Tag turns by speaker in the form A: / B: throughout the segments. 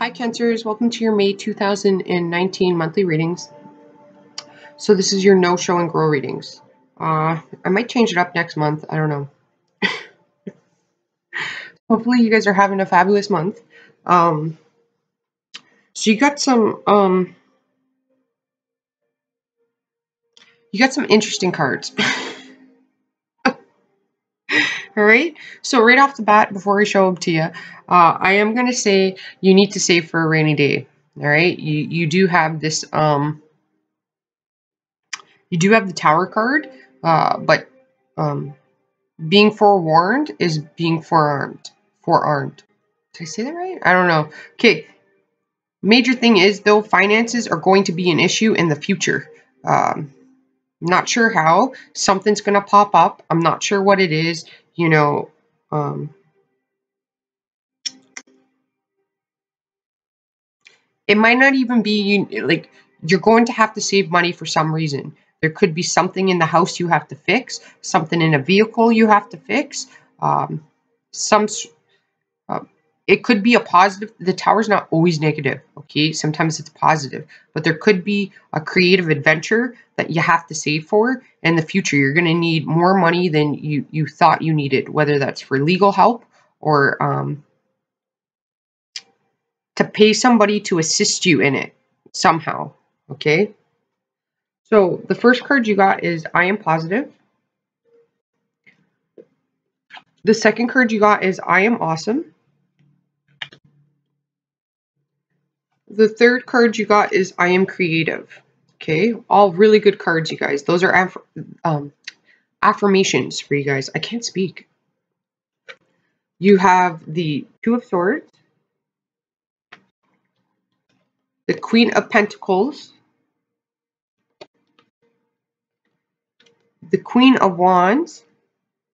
A: Hi Cancers, welcome to your May 2019 monthly readings. So this is your no show and grow readings. I might change it up next month, I don't know. Hopefully you guys are having a fabulous month. So you got some interesting cards. Alright, so right off the bat, before I show them to you, I am going to say you need to save for a rainy day. Alright, you do have this, you do have the Tower card, but being forewarned is being forearmed. Forearmed. Did I say that right? I don't know. Okay. Major thing is, though, finances are going to be an issue in the future. Not sure how. Something's going to pop up. I'm not sure what it is. You know, it might not even be, like, you're going to have to save money for some reason. There could be something in the house you have to fix, something in a vehicle you have to fix, it could be a positive. The Tower's not always negative, okay? Sometimes it's positive. But there could be a creative adventure that you have to save for in the future. You're going to need more money than you thought you needed, whether that's for legal help or to pay somebody to assist you in it somehow, okay? So the first card you got is I am positive. The second card you got is I am awesome. The third card you got is I am creative. Okay, all really good cards, you guys. Those are affirmations for you guys. I can't speak. You have the Two of Swords, the Queen of Pentacles, the Queen of Wands.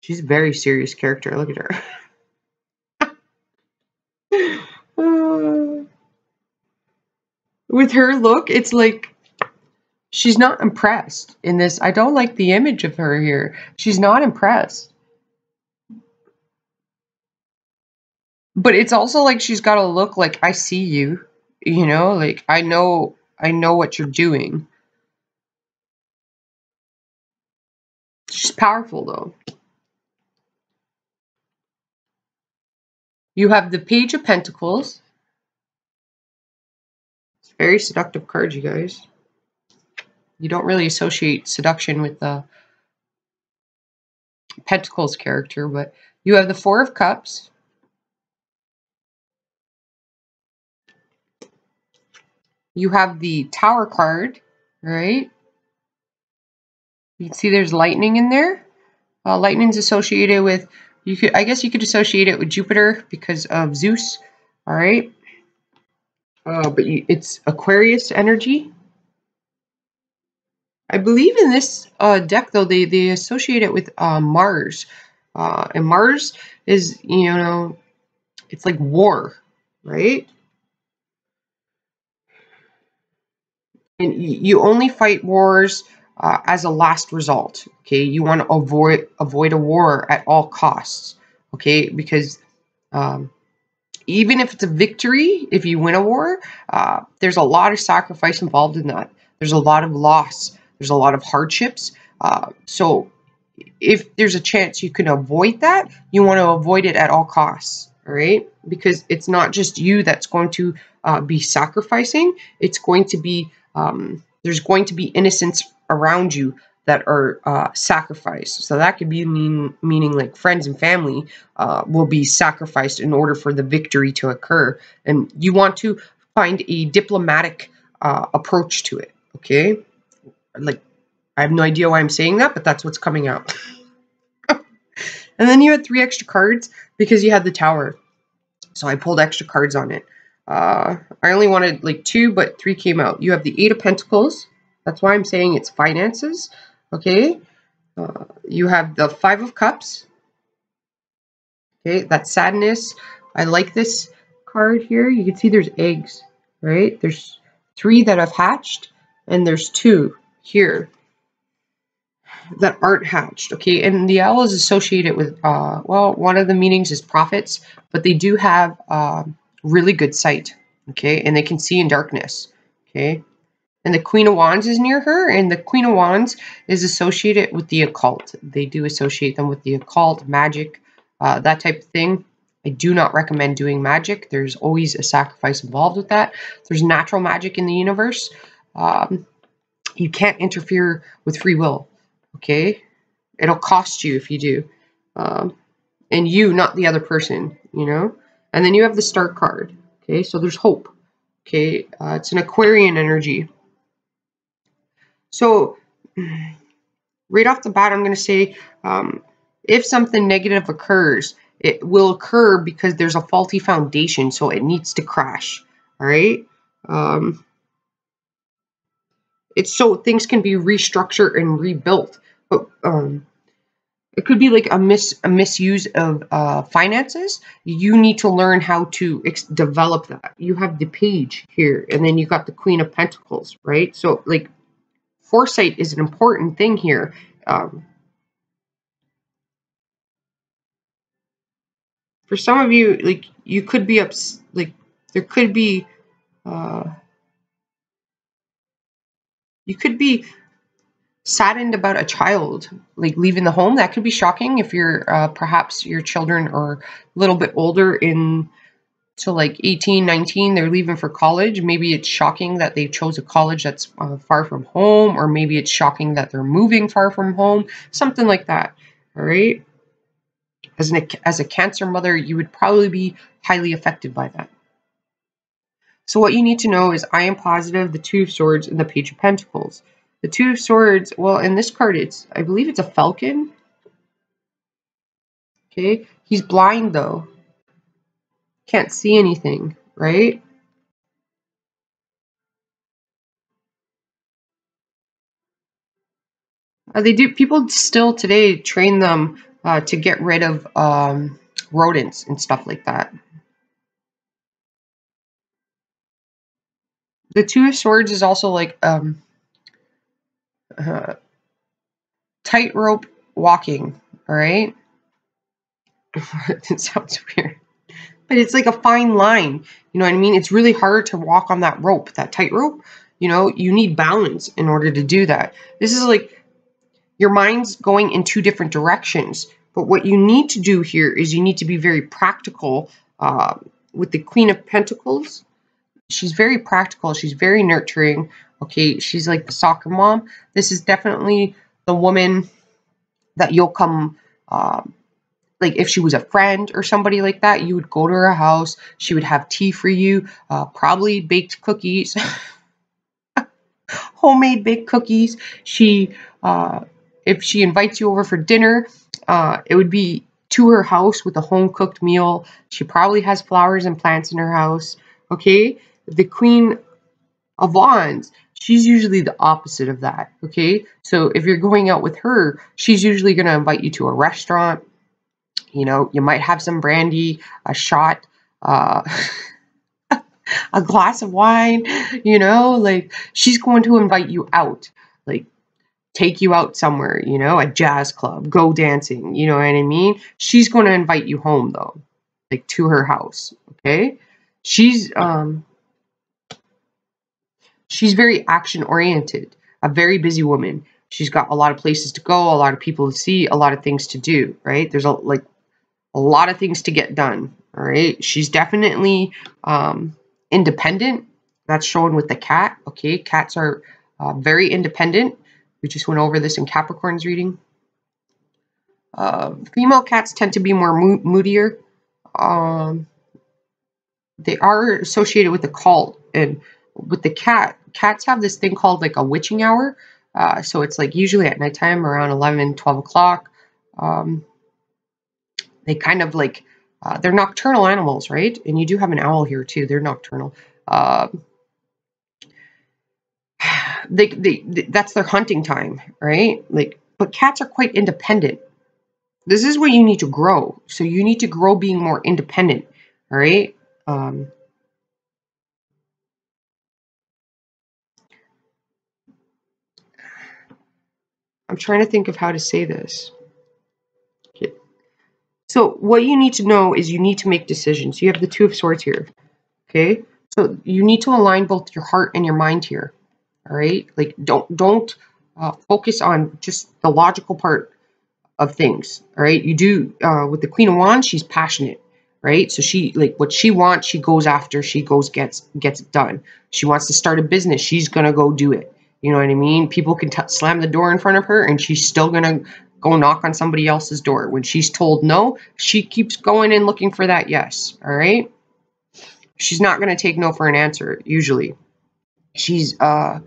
A: She's a very serious character. Look at her. With her look, it's like she's not impressed in this. I don't like the image of her here. She's not impressed. But it's also like she's got a look like, I see you, you know, like I know what you're doing. She's powerful though. You have the Page of Pentacles. It's a very seductive card, you guys. You don't really associate seduction with the Pentacles character, but you have the Four of Cups. You have the Tower card, right? You can see there's lightning in there. Lightning's associated with, I guess you could associate it with Jupiter because of Zeus, all right? But it's Aquarius energy. I believe in this deck, though, they associate it with Mars. And Mars is, you know, it's like war, right? And you only fight wars as a last result, okay? You want to avoid a war at all costs, okay? Because even if it's a victory, if you win a war, there's a lot of sacrifice involved in that. There's a lot of loss. There's a lot of hardships. So if there's a chance you can avoid that, you want to avoid it at all costs, all right? Because it's not just you that's going to be sacrificing. It's going to be, there's going to be innocents around you that are sacrificed. So that could be meaning like friends and family will be sacrificed in order for the victory to occur. And you want to find a diplomatic approach to it, okay? Like, I have no idea why I'm saying that, but that's what's coming out. And then you had 3 extra cards because you had the Tower. So I pulled extra cards on it. I only wanted like 2, but 3 came out. You have the 8 of Pentacles. That's why I'm saying it's finances. Okay. You have the 5 of Cups. Okay. That's sadness. I like this card here. You can see there's eggs, right? There's 3 that have hatched, and there's 2 here that aren't hatched, okay? And the owl is associated with, well, one of the meanings is prophets, but they do have really good sight, Okay, and they can see in darkness. Okay, and the Queen of Wands is near her, and the Queen of Wands is associated with the occult. They do associate them with the occult, magic, that type of thing. I do not recommend doing magic. There's always a sacrifice involved with that. There's natural magic in the universe. You can't interfere with free will. Okay, it'll cost you if you do, and you, not the other person. You know. And then you have the Star card. Okay, so there's hope. Okay, it's an Aquarian energy. So right off the bat, I'm going to say if something negative occurs, it will occur because there's a faulty foundation, so it needs to crash. All right. It's so things can be restructured and rebuilt, but it could be like a misuse of finances. You need to learn how to develop that. You have the Page here, and then you got the Queen of Pentacles, right? So like foresight is an important thing here. For some of you, like you could be like there could be you could be saddened about a child like leaving the home. That could be shocking if you're perhaps your children are a little bit older in to like 18, 19, they're leaving for college. Maybe it's shocking that they chose a college that's far from home, or maybe it's shocking that they're moving far from home, something like that. All right. As a Cancer mother, you would probably be highly affected by that. So what you need to know is I am positive, the Two of Swords, and the Page of Pentacles. The Two of Swords, well, in this card, I believe it's a falcon. Okay, he's blind though. Can't see anything, right? They do. People still today train them to get rid of rodents and stuff like that. The Two of Swords is also like tightrope walking. All right, it sounds weird, but it's like a fine line. You know what I mean? It's really hard to walk on that rope, that tightrope. You know, you need balance in order to do that. This is like your mind's going in two different directions. But what you need to do here is you need to be very practical with the Queen of Pentacles. She's very practical. She's very nurturing. Okay, she's like the soccer mom. This is definitely the woman that you'll come, like if she was a friend or somebody like that, you would go to her house. She would have tea for you, probably baked cookies, homemade baked cookies. She, if she invites you over for dinner, it would be to her house with a home cooked meal. She probably has flowers and plants in her house. Okay, the Queen of Wands, she's usually the opposite of that. Okay, so if you're going out with her, she's usually going to invite you to a restaurant. You know, you might have some brandy, a shot, a glass of wine. You know, like she's going to invite you out, like take you out somewhere, you know, a jazz club, go dancing, you know what I mean? She's going to invite you home though, like to her house, okay? She's very action oriented, a very busy woman. She's got a lot of places to go, a lot of people to see, a lot of things to do, right? There's a lot of things to get done, all right? She's definitely independent. That's shown with the cat, okay? Cats are very independent. We just went over this in Capricorn's reading. Female cats tend to be more moodier. They are associated with the cult, and with the cats have this thing called like a witching hour. So it's like usually at nighttime around 11, 12 o'clock. They kind of like, they're nocturnal animals, right? And you do have an owl here too. They're nocturnal. That's their hunting time, right? Like, but cats are quite independent. This is where you need to grow. So you need to grow being more independent, all right? I'm trying to think of how to say this. Okay. So what you need to know is you need to make decisions. You have the Two of Swords here, okay? So you need to align both your heart and your mind here. All right, like don't focus on just the logical part of things. All right, you do with the Queen of Wands. She's passionate, right? So she, like, what she wants, she goes after. She goes gets it done. She wants to start a business. She's gonna go do it. You know what I mean? People can slam the door in front of her, and she's still gonna go knock on somebody else's door. When she's told no, she keeps going and looking for that yes. All right. She's not gonna take no for an answer. Usually, uh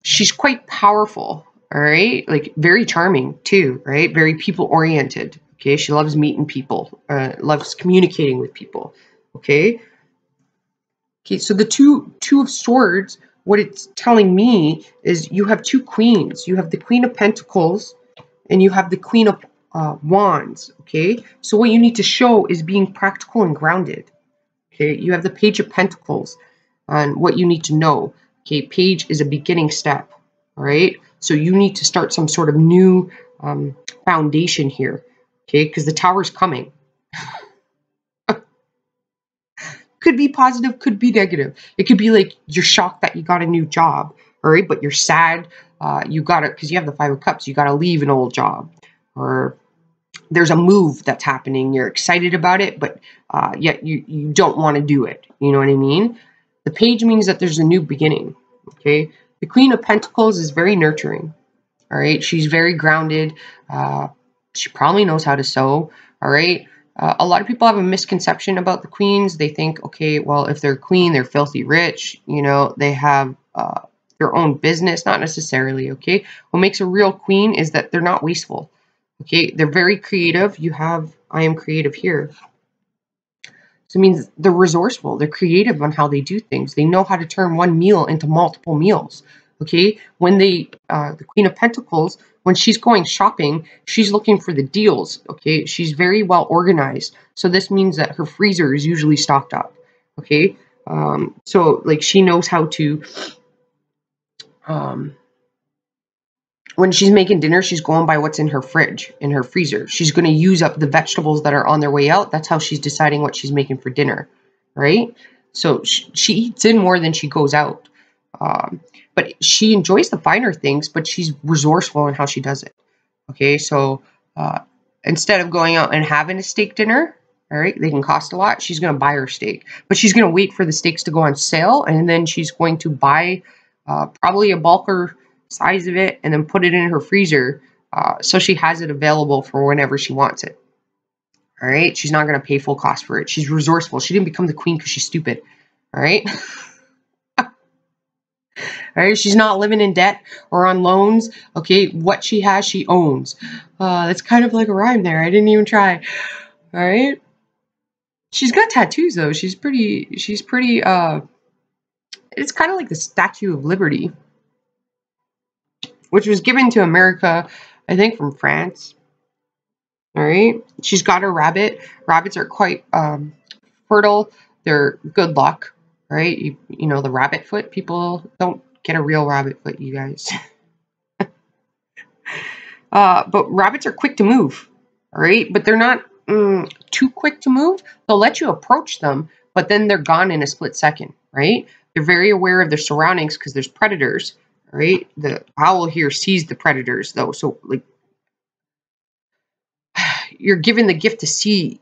A: she's quite powerful, all right? Like very charming too, right? Very people oriented. Okay, she loves meeting people, loves communicating with people. Okay. Okay, so the two of swords, what it's telling me is you have two queens. You have the Queen of Pentacles and you have the Queen of Wands. Okay, so what you need to show is being practical and grounded. Okay, you have the Page of Pentacles on what you need to know. Okay, page is a beginning step. All right, so you need to start some sort of new foundation here. Okay, because the Tower's coming. Could be positive, could be negative. It could be like you're shocked that you got a new job, all right, but you're sad. You got it because you have the Five of Cups. You got to leave an old job, or there's a move that's happening. You're excited about it, but yet you don't want to do it. You know what I mean? The page means that there's a new beginning. Okay. The Queen of Pentacles is very nurturing. All right. She's very grounded. She probably knows how to sew. All right. A lot of people have a misconception about the queens. They think, okay, well, if they're a queen, they're filthy rich. You know, they have their own business. Not necessarily. Okay. What makes a real queen is that they're not wasteful. Okay. They're very creative. You have, I am creative here. So it means they're resourceful. They're creative on how they do things. They know how to turn one meal into multiple meals. Okay. When the Queen of Pentacles, when she's going shopping, she's looking for the deals. Okay. She's very well organized. So this means that her freezer is usually stocked up. Okay. So like she knows how to, when she's making dinner, she's going by what's in her fridge, in her freezer. She's going to use up the vegetables that are on their way out. That's how she's deciding what she's making for dinner, right? So she eats in more than she goes out. But she enjoys the finer things, but she's resourceful in how she does it. Okay, so instead of going out and having a steak dinner, all right, they can cost a lot. She's going to buy her steak, but she's going to wait for the steaks to go on sale, and then she's going to buy probably a bulker size of it and then put it in her freezer so she has it available for whenever she wants it. All right, she's not going to pay full cost for it. She's resourceful. She didn't become the queen because she's stupid. All right. All right, she's not living in debt or on loans. Okay, what she has, she owns. That's kind of like a rhyme there. I didn't even try. All right. She's got tattoos though. She's pretty, it's kind of like the Statue of Liberty, which was given to America, I think, from France. All right. She's got a rabbit. Rabbits are quite fertile. They're good luck. All right. You know, the rabbit foot. People don't get a real rabbit foot, you guys. But rabbits are quick to move. All right. But they're not too quick to move. They'll let you approach them, but then they're gone in a split second. Right. They're very aware of their surroundings because there's predators. All right. The owl here sees the predators, though. So, like, you're given the gift to see,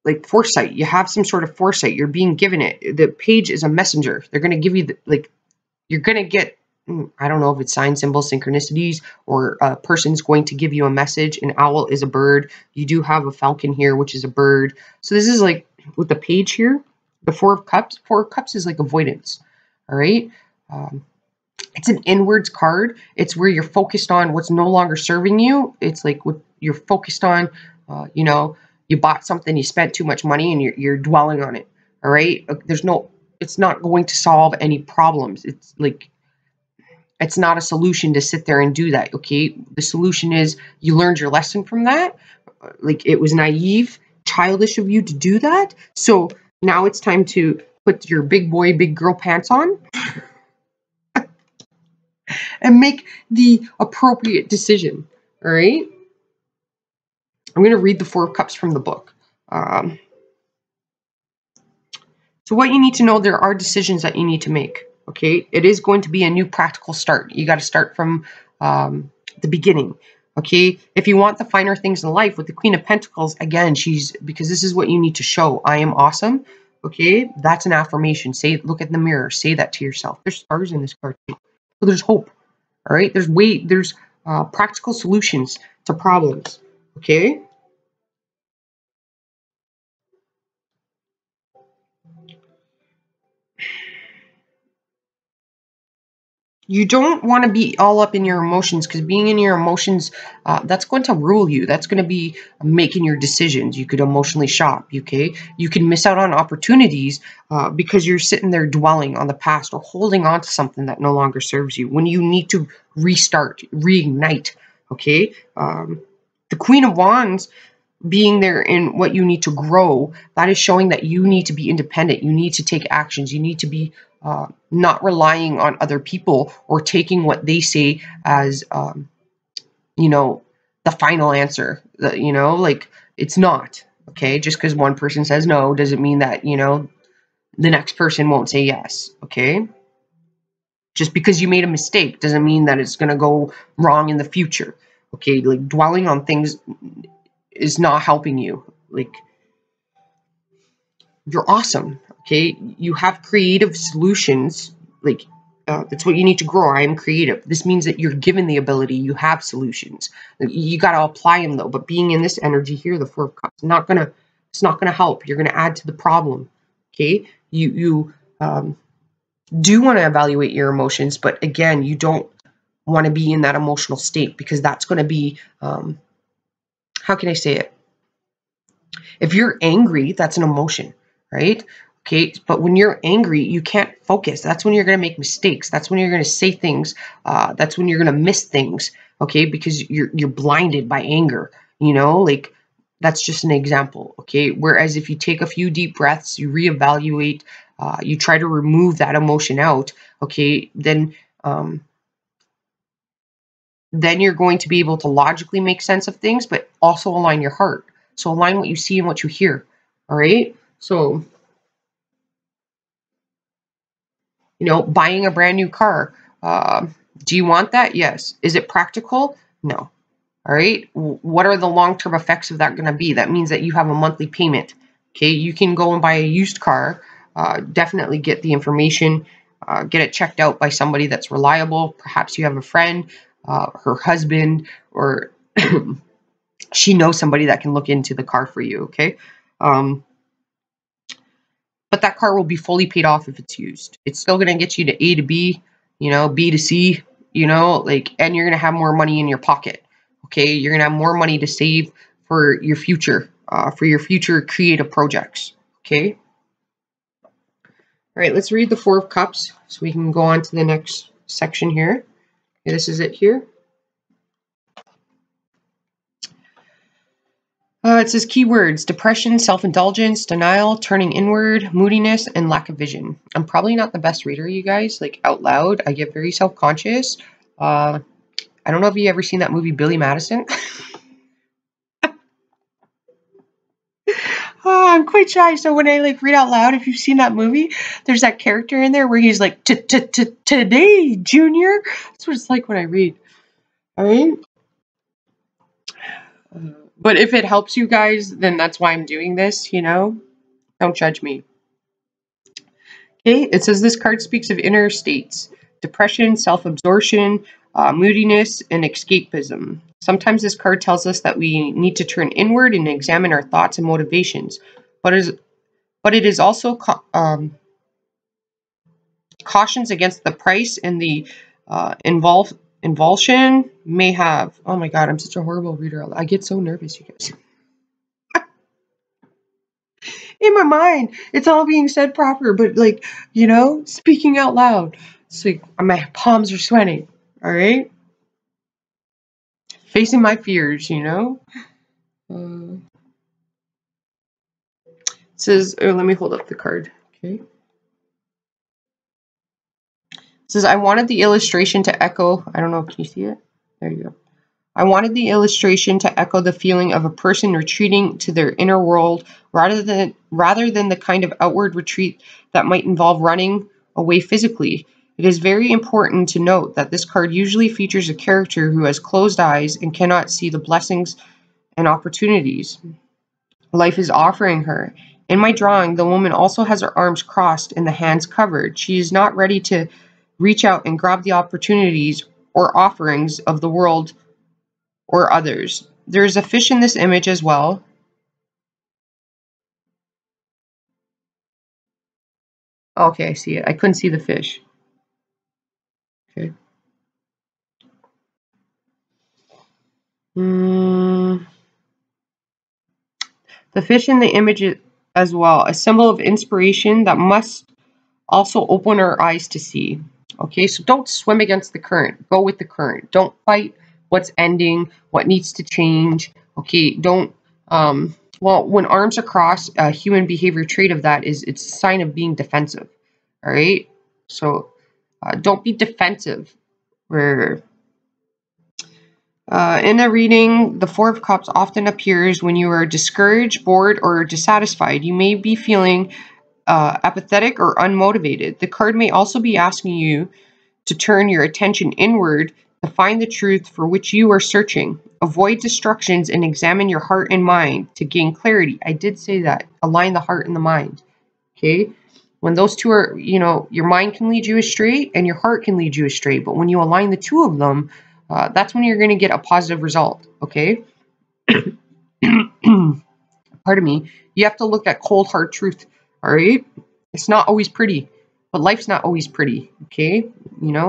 A: like, foresight. You have some sort of foresight. You're being given it. The page is a messenger. They're going to give you, you're going to get, I don't know if it's sign, symbols, synchronicities, or a person's going to give you a message. An owl is a bird. You do have a falcon here, which is a bird. So this is like, with the page here, the Four of Cups. Four of Cups is like avoidance. All right. It's an inwards card. It's where you're focused on what's no longer serving you. It's like what you're focused on, you know, you bought something, you spent too much money, and you're dwelling on it. All right. It's not going to solve any problems. It's like, it's not a solution to sit there and do that. Okay. The solution is you learned your lesson from that. Like, it was naive, childish of you to do that. So now it's time to put your big boy, big girl pants on and make the appropriate decision. All right. I'm going to read the Four of Cups from the book. So what you need to know, there are decisions that you need to make. Okay, it is going to be a new practical start. You got to start from the beginning. Okay, if you want the finer things in life, with the Queen of Pentacles, again, because this is what you need to show. I am awesome. Okay, that's an affirmation. Say, look at the mirror. Say that to yourself. There's stars in this card too. So there's hope. All right, there's practical solutions to problems. Okay. You don't want to be all up in your emotions, because being in your emotions, that's going to rule you. That's going to be making your decisions. You could emotionally shop, okay? You can miss out on opportunities because you're sitting there dwelling on the past or holding on to something that no longer serves you when you need to restart, reignite, okay? The Queen of Wands being there in what you need to grow, that is showing that you need to be independent. You need to take actions. You need to be not relying on other people or taking what they say as, you know, the final answer. You know, like, it's not. Okay, just because one person says no doesn't mean that, you know, the next person won't say yes. Okay, just because you made a mistake doesn't mean that it's going to go wrong in the future. Okay, like, dwelling on things is not helping you. Like, you're awesome. Okay, you have creative solutions. Like, that's what you need to grow. I am creative. This means that you're given the ability. You have solutions. You got to apply them though. But being in this energy here, the Four of Cups, it's not gonna help. You're gonna add to the problem. Okay, you do want to evaluate your emotions, but again, you don't want to be in that emotional state, because that's going to be, how can I say it? If you're angry, that's an emotion, right? Okay, but when you're angry, you can't focus. That's when you're going to make mistakes. That's when you're going to say things. That's when you're going to miss things. Okay, because you're blinded by anger. You know, like, that's just an example. Okay, whereas if you take a few deep breaths, you reevaluate, you try to remove that emotion out. Okay, then you're going to be able to logically make sense of things, but also align your heart. So align what you see and what you hear. All right. So, you know, buying a brand new car. Do you want that? Yes. Is it practical? No. All right. What are the long-term effects of that going to be? That means that you have a monthly payment. Okay. You can go and buy a used car. Definitely get the information. Get it checked out by somebody that's reliable. Perhaps you have a friend, her husband, or she knows somebody that can look into the car for you. Okay. But that car will be fully paid off if it's used. It's still going to get you to A to B, you know, B to C, you know, like, and you're going to have more money in your pocket. Okay. You're going to have more money to save for your future creative projects. Okay. All right. Let's read the Four of Cups so we can go on to the next section here. Okay, this is it here. It says keywords: depression, self-indulgence, denial, turning inward, moodiness, and lack of vision. I'm probably not the best reader, you guys, like, out loud. I get very self-conscious. I don't know if you ever seen that movie, Billy Madison. Oh, I'm quite shy, so when I, like, read out loud, if you've seen that movie, there's that character in there where he's like, today, Junior. That's what it's like when I read. All right? But if it helps you guys, then that's why I'm doing this, you know? Don't judge me. Okay, it says this card speaks of inner states: depression, self-absorption, moodiness, and escapism. Sometimes this card tells us that we need to turn inward and examine our thoughts and motivations, but it is also cautions against the price and the involtion may have. Oh my god, I'm such a horrible reader. I get so nervous, you guys. In my mind, it's all being said proper, but, like, you know, speaking out loud, it's like my palms are sweating. All right, facing my fears, you know. It says, oh, let me hold up the card. Okay. It says, I wanted the illustration to echo. I don't know. Can you see it? There you go. I wanted the illustration to echo the feeling of a person retreating to their inner world rather than the kind of outward retreat that might involve running away physically. It is very important to note that this card usually features a character who has closed eyes and cannot see the blessings and opportunities life is offering her. In my drawing, the woman also has her arms crossed and the hands covered. She is not ready to reach out and grab the opportunities or offerings of the world or others. There is a fish in this image as well. Okay, I see it. I couldn't see the fish. Okay. The fish in the image as well, a symbol of inspiration that must also open our eyes to see. Okay, so don't swim against the current. Go with the current. Don't fight what's ending, what needs to change. Okay, don't, well, when arms are crossed, a human behavior trait of that is it's a sign of being defensive. All right, so don't be defensive. Where in a reading, the Four of Cups often appears when you are discouraged, bored, or dissatisfied. You may be feeling apathetic or unmotivated. The card may also be asking you to turn your attention inward to find the truth for which you are searching. Avoid distractions and examine your heart and mind to gain clarity. I did say that. Align the heart and the mind. Okay? When those two are, your mind can lead you astray and your heart can lead you astray. But when you align the two of them, that's when you're going to get a positive result. Okay? Pardon me. You have to look at cold, hard truth. All right? It's not always pretty. But life's not always pretty, okay?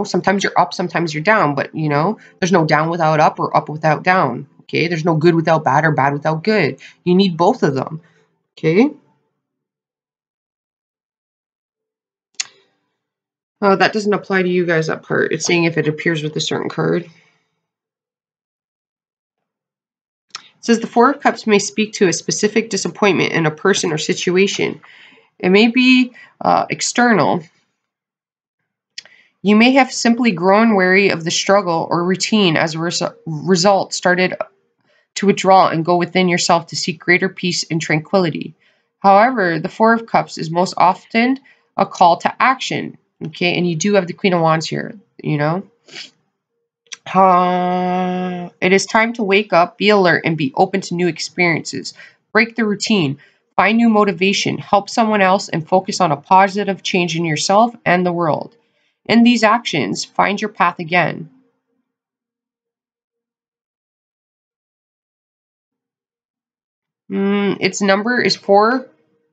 A: Sometimes you're up, sometimes you're down, but, there's no down without up or up without down, okay? There's no good without bad or bad without good. You need both of them, okay? That doesn't apply to you guys, that part. It's saying if it appears with a certain card. It says the Four of Cups may speak to a specific disappointment in a person or situation. It may be external. You may have simply grown weary of the struggle or routine as a result started to withdraw and go within yourself to seek greater peace and tranquility. However, the Four of Cups is most often a call to action, okay? And you do have the Queen of Wands here, It is time to wake up, be alert, and be open to new experiences. Break the routine. Find new motivation. Help someone else and focus on a positive change in yourself and the world. In these actions, find your path again. Its number is 4.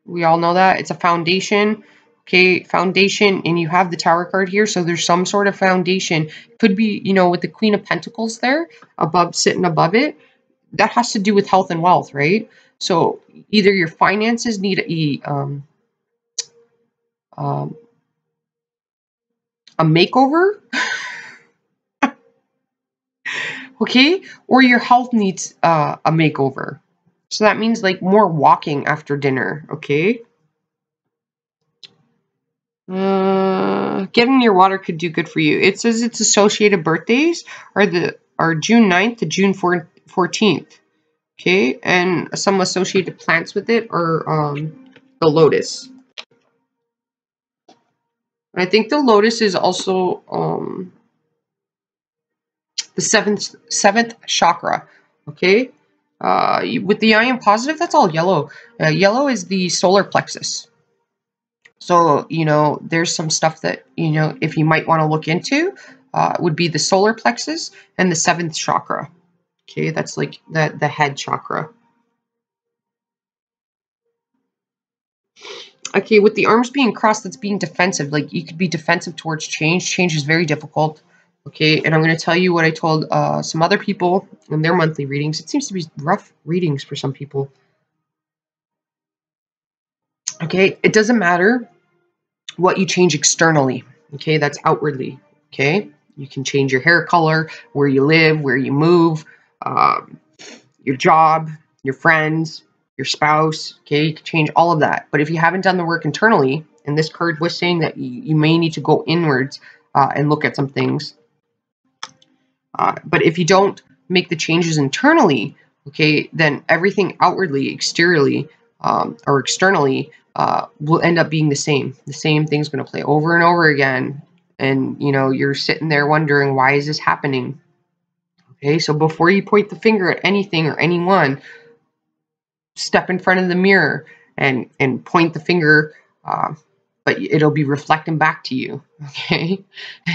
A: We all know that. It's a foundation. Okay, foundation, and you have the Tower card here, so there's some sort of foundation. Could be, with the Queen of Pentacles there, sitting above it. That has to do with health and wealth, right? So either your finances need a makeover, okay, or your health needs a makeover. So that means like more walking after dinner, okay? Getting your water could do good for you. It says its associated birthdays are June 9th to June 14th. Okay, and some associated plants with it are the lotus. I think the lotus is also the seventh chakra. Okay, with the I am positive, that's all yellow. Yellow is the solar plexus. So, there's some stuff that, if you might want to look into, would be the solar plexus and the 7th chakra. Okay, that's like the head chakra. Okay, with the arms being crossed, that's being defensive. Like, you could be defensive towards change. Change is very difficult. Okay, and I'm going to tell you what I told some other people in their monthly readings. It seems to be rough readings for some people. Okay, it doesn't matter what you change externally. Okay, that's outwardly. Okay, you can change your hair color, where you live, where you move, your job, your friends, your spouse. Okay, you can change all of that. But if you haven't done the work internally, and this card was saying that you may need to go inwards and look at some things. But if you don't make the changes internally, okay, then everything outwardly, exteriorly, or externally will end up being the same. The same thing's going to play over and over again. And, you know, you're sitting there wondering, why is this happening? Okay, so before you point the finger at anything or anyone, step in front of the mirror and point the finger, but it'll be reflecting back to you. Okay,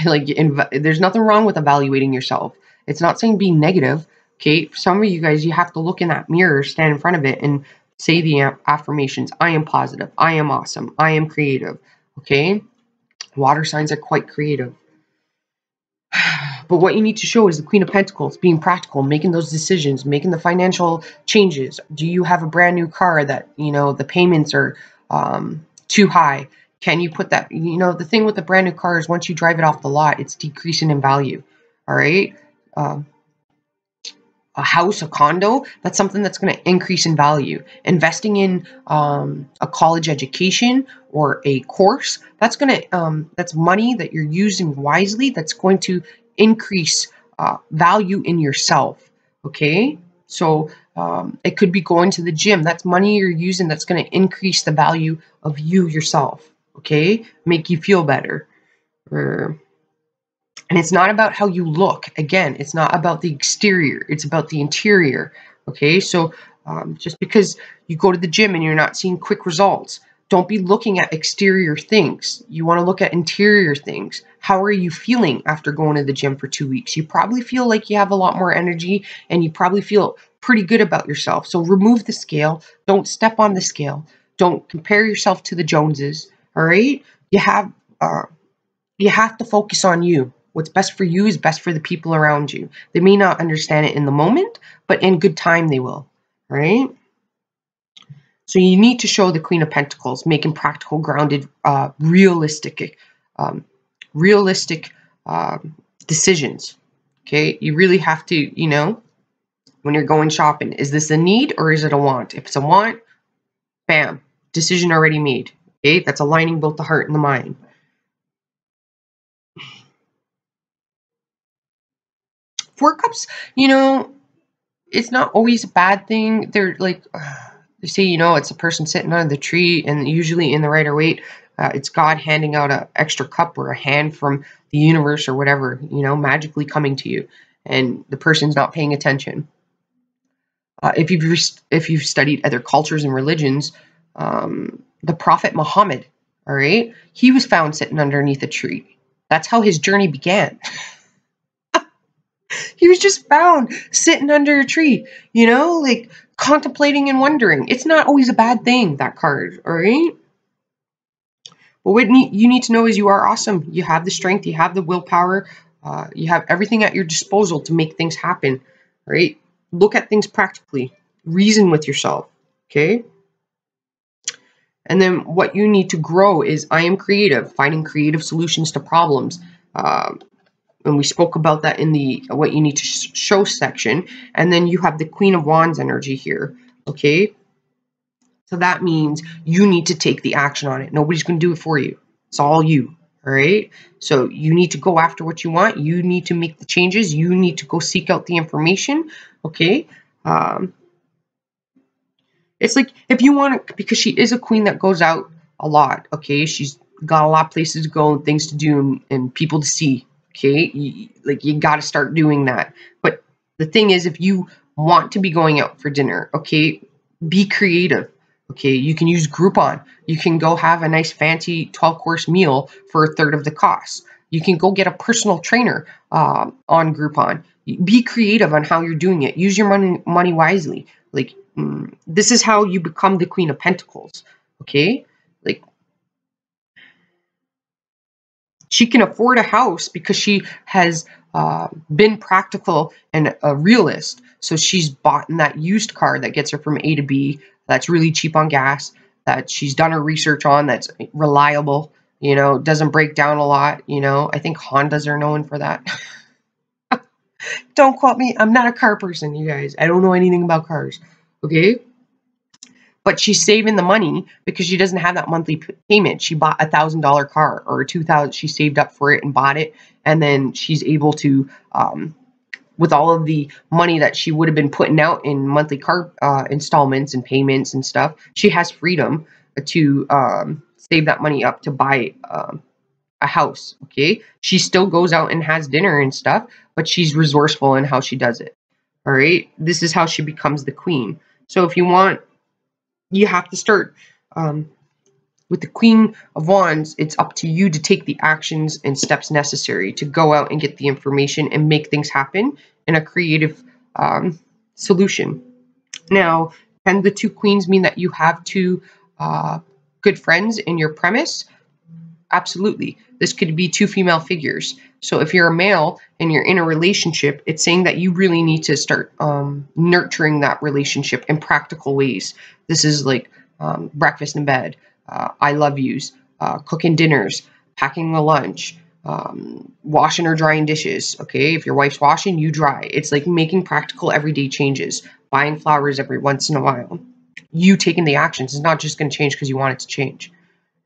A: like there's nothing wrong with evaluating yourself. It's not saying be negative. Okay, for some of you guys, you have to look in that mirror, stand in front of it, and say the affirmations. I am positive. I am awesome. I am creative. Okay, water signs are quite creative. But what you need to show is the Queen of Pentacles, being practical, making those decisions, making the financial changes. Do you have a brand new car that, you know, the payments are too high? Can you put that, you know, the thing with the brand new car is once you drive it off the lot, it's decreasing in value. All right. A house, a condo, that's something that's going to increase in value. Investing in a college education or a course, that's going to that's money that you're using wisely, that's going to increase value in yourself. Okay, so it could be going to the gym. That's money you're using that's going to increase the value of you yourself. Okay, make you feel better. And it's not about how you look. Again, it's not about the exterior. It's about the interior. Okay, so just because you go to the gym and you're not seeing quick results, don't be looking at exterior things. You want to look at interior things. How are you feeling after going to the gym for 2 weeks? You probably feel like you have a lot more energy and you probably feel pretty good about yourself. So remove the scale. Don't step on the scale. Don't compare yourself to the Joneses. All right? You have to focus on you. What's best for you is best for the people around you. They may not understand it in the moment, but in good time they will, right? So you need to show the Queen of Pentacles, making practical, grounded, realistic decisions, okay? You really have to, you know, when you're going shopping, is this a need or is it a want? If it's a want, bam, decision already made, okay? That's aligning both the heart and the mind. Four Cups, you know, it's not always a bad thing. They're like, they say, you know, it's a person sitting under the tree, and usually in the Rider-Waite, it's God handing out an extra cup or a hand from the universe or whatever, you know, magically coming to you, and the person's not paying attention. If you've studied other cultures and religions, the Prophet Muhammad, all right, he was found sitting underneath a tree. That's how his journey began. He was just found sitting under a tree, you know, like contemplating and wondering. It's not always a bad thing, that card, all right? But what you need to know is you are awesome. You have the strength, you have the willpower, you have everything at your disposal to make things happen, right? Look at things practically. Reason with yourself, okay? And then what you need to grow is I am creative, finding creative solutions to problems. And we spoke about that in the what you need to show section. And then you have the Queen of Wands energy here, okay? So that means you need to take the action on it. Nobody's going to do it for you. It's all you, all right? So you need to go after what you want. You need to make the changes. You need to go seek out the information, okay? It's like if you want to, because she is a queen that goes out a lot, okay? She's got a lot of places to go and things to do and people to see. Okay, you got to start doing that. But the thing is, if you want to be going out for dinner, okay, be creative. Okay, you can use Groupon. You can go have a nice fancy 12-course meal for a third of the cost. You can go get a personal trainer on Groupon. Be creative on how you're doing it. Use your money wisely. Like this is how you become the Queen of Pentacles. Okay, like. She can afford a house because she has been practical and a realist. So she's bought in that used car that gets her from A to B, that's really cheap on gas, that she's done her research on, that's reliable, you know, doesn't break down a lot, you know. I think Hondas are known for that. Don't quote me. I'm not a car person, you guys. I don't know anything about cars, okay? But she's saving the money because she doesn't have that monthly payment. She bought $1,000 car or $2,000. She saved up for it and bought it, and then she's able to with all of the money that she would have been putting out in monthly car installments and payments and stuff, she has freedom to save that money up to buy a house. Okay, she still goes out and has dinner and stuff, but she's resourceful in how she does it. All right, this is how she becomes the queen. So if you want, you have to start with the Queen of Wands. It's up to you to take the actions and steps necessary to go out and get the information and make things happen in a creative solution. Now, can the two queens mean that you have two good friends in your premise? Absolutely. This could be two female figures. So if you're a male and you're in a relationship, it's saying that you really need to start nurturing that relationship in practical ways. This is like breakfast in bed, I love yous, cooking dinners, packing the lunch, washing or drying dishes. Okay, if your wife's washing, you dry. It's like making practical everyday changes, buying flowers every once in a while. You taking the actions is not just going to change because you want it to change,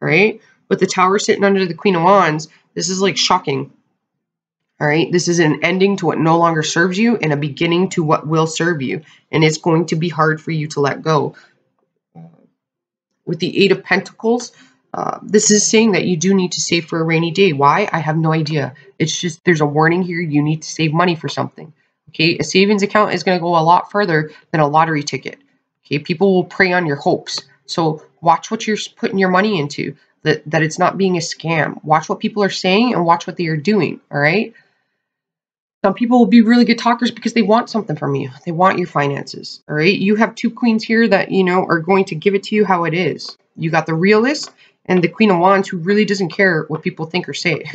A: right? But the Tower sitting under the Queen of Wands, this is like shocking. All right, this is an ending to what no longer serves you and a beginning to what will serve you. And it's going to be hard for you to let go. With the Eight of Pentacles, this is saying that you do need to save for a rainy day. Why? I have no idea. It's just there's a warning here. You need to save money for something. Okay, a savings account is going to go a lot further than a lottery ticket. Okay, people will prey on your hopes. So watch what you're putting your money into, that it's not being a scam. Watch what people are saying and watch what they are doing, all right? Some people will be really good talkers because they want something from you. They want your finances, all right? You have two queens here that, you know, are going to give it to you how it is. You got the realist and the Queen of Wands who really doesn't care what people think or say.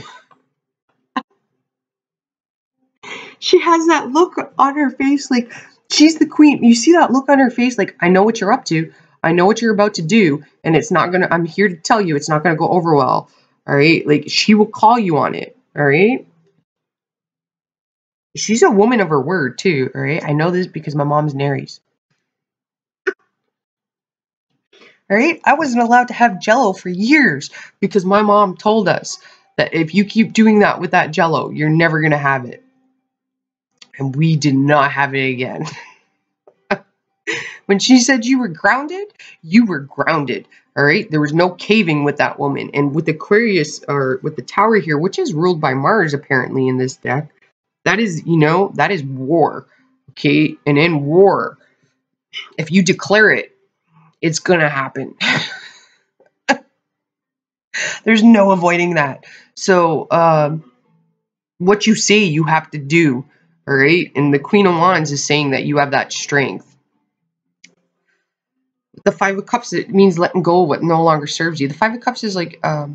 A: She has that look on her face like she's the queen. You see that look on her face like, I know what you're up to. I know what you're about to do. And it's not going to, I'm here to tell you, it's not going to go over well. All right. Like she will call you on it. All right. She's a woman of her word too. All right. I know this because my mom's an Aries. All right. I wasn't allowed to have Jello for years because my mom told us that if you keep doing that with that Jello, you're never going to have it. And we did not have it again. When she said you were grounded, you were grounded. All right. There was no caving with that woman. And with Aquarius, or with the Tower here, which is ruled by Mars apparently in this deck, that is, you know, that is war. Okay. And in war, if you declare it, it's going to happen. There's no avoiding that. So, what you say you have to do. All right. And the Queen of Wands is saying that you have that strength. The Five of Cups, it means letting go of what no longer serves you. The Five of Cups is like a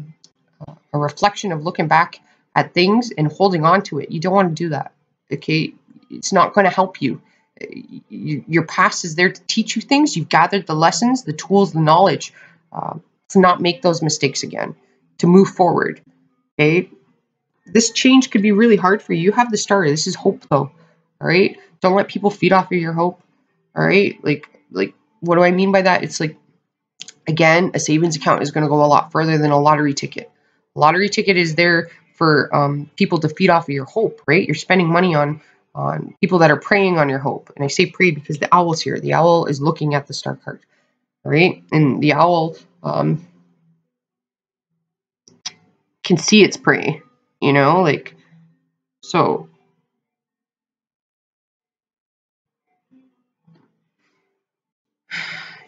A: reflection of looking back at things and holding on to it. You don't want to do that. Okay, it's not going to help you. Your past is there to teach you things. You've gathered the lessons, the tools, the knowledge to not make those mistakes again, to move forward. Okay, this change could be really hard for you. You have the Star. This is hope, though. All right, don't let people feed off of your hope. All right, like. What do I mean by that? It's like, again, a savings account is going to go a lot further than a lottery ticket. A lottery ticket is there for people to feed off of your hope, right? You're spending money on people that are preying on your hope. And I say prey because the owl's here. The owl is looking at the Star card, right? And the owl can see its prey, you know, like, so.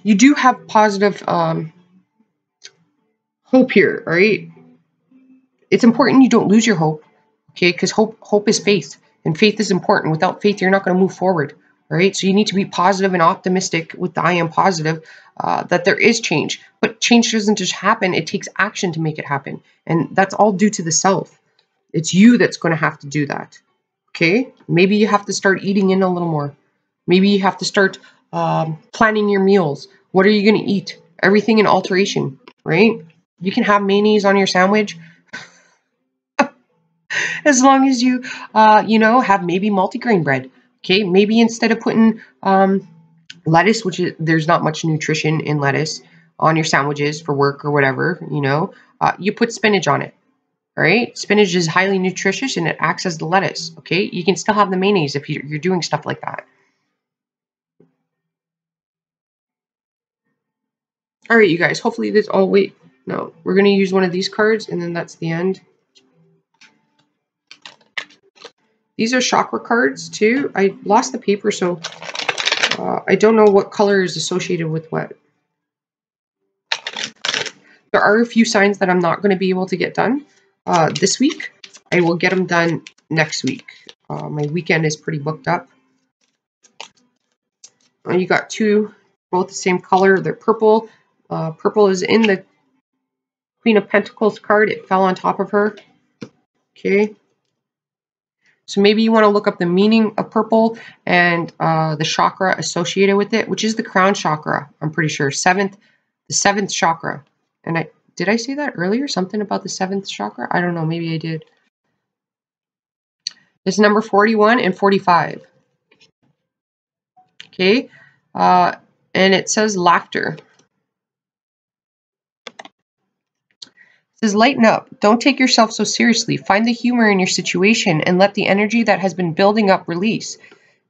A: You do have positive hope here, right? It's important you don't lose your hope, okay? Because hope is faith, and faith is important. Without faith, you're not going to move forward, right? So you need to be positive and optimistic with the I am positive that there is change. But change doesn't just happen. It takes action to make it happen. And that's all due to the self. It's you that's going to have to do that, okay? Maybe you have to start eating in a little more. Maybe you have to start planning your meals. What are you going to eat? Everything in alteration, right? You can have mayonnaise on your sandwich as long as you, you know, have maybe multigrain bread. Okay, maybe instead of putting lettuce, which is, there's not much nutrition in lettuce, on your sandwiches for work or whatever, you know, you put spinach on it. All right, spinach is highly nutritious and it acts as the lettuce. Okay, you can still have the mayonnaise if you're doing stuff like that. All right, you guys. Hopefully this. Oh wait, no, we're gonna use one of these cards, and then that's the end. These are chakra cards too. I lost the paper, so I don't know what color is associated with what. There are a few signs that I'm not going to be able to get done this week. I will get them done next week. My weekend is pretty booked up. You got two, both the same color. They're purple. Purple is in the Queen of Pentacles card. It fell on top of her. Okay. So maybe you want to look up the meaning of purple and the chakra associated with it, which is the crown chakra. I'm pretty sure the seventh chakra. And did I say that earlier? Something about the seventh chakra? I don't know. Maybe I did. It's number 41 and 45. Okay. And it says laughter. It says, lighten up. Don't take yourself so seriously. Find the humor in your situation and let the energy that has been building up release.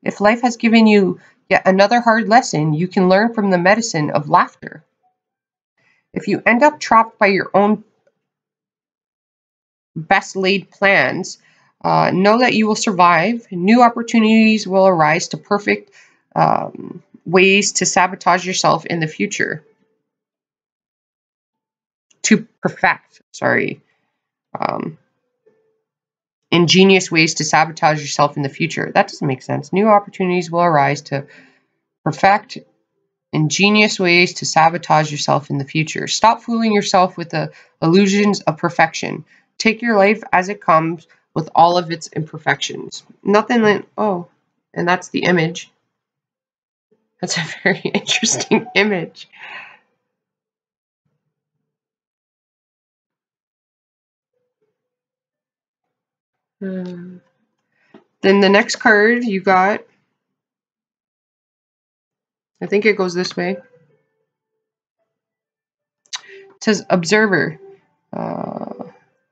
A: If life has given you yet another hard lesson, you can learn from the medicine of laughter. If you end up trapped by your own best laid plans, know that you will survive. New opportunities will arise to perfect ways to sabotage yourself in the future. To perfect, sorry. Ingenious ways to sabotage yourself in the future. That doesn't make sense. New opportunities will arise to perfect ingenious ways to sabotage yourself in the future. Stop fooling yourself with the illusions of perfection. Take your life as it comes with all of its imperfections. Nothing like, oh, and that's the image. That's a very interesting image. Then the next card you got, I think it goes this way. It says observer.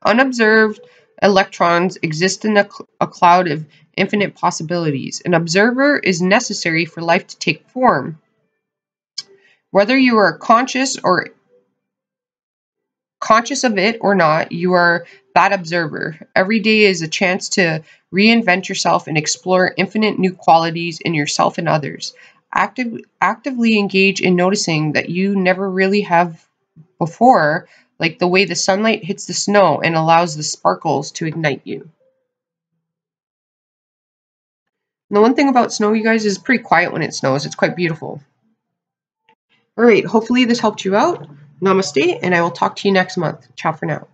A: Unobserved electrons exist in a cloud of infinite possibilities. An observer is necessary for life to take form. Whether you are conscious of it or not, you are that observer. Every day is a chance to reinvent yourself and explore infinite new qualities in yourself and others. Actively engage in noticing that you never really have before, like the way the sunlight hits the snow and allows the sparkles to ignite you. And the one thing about snow, you guys, is pretty quiet when it snows. It's quite beautiful. All right, hopefully this helped you out. Namaste, and I will talk to you next month. Ciao for now.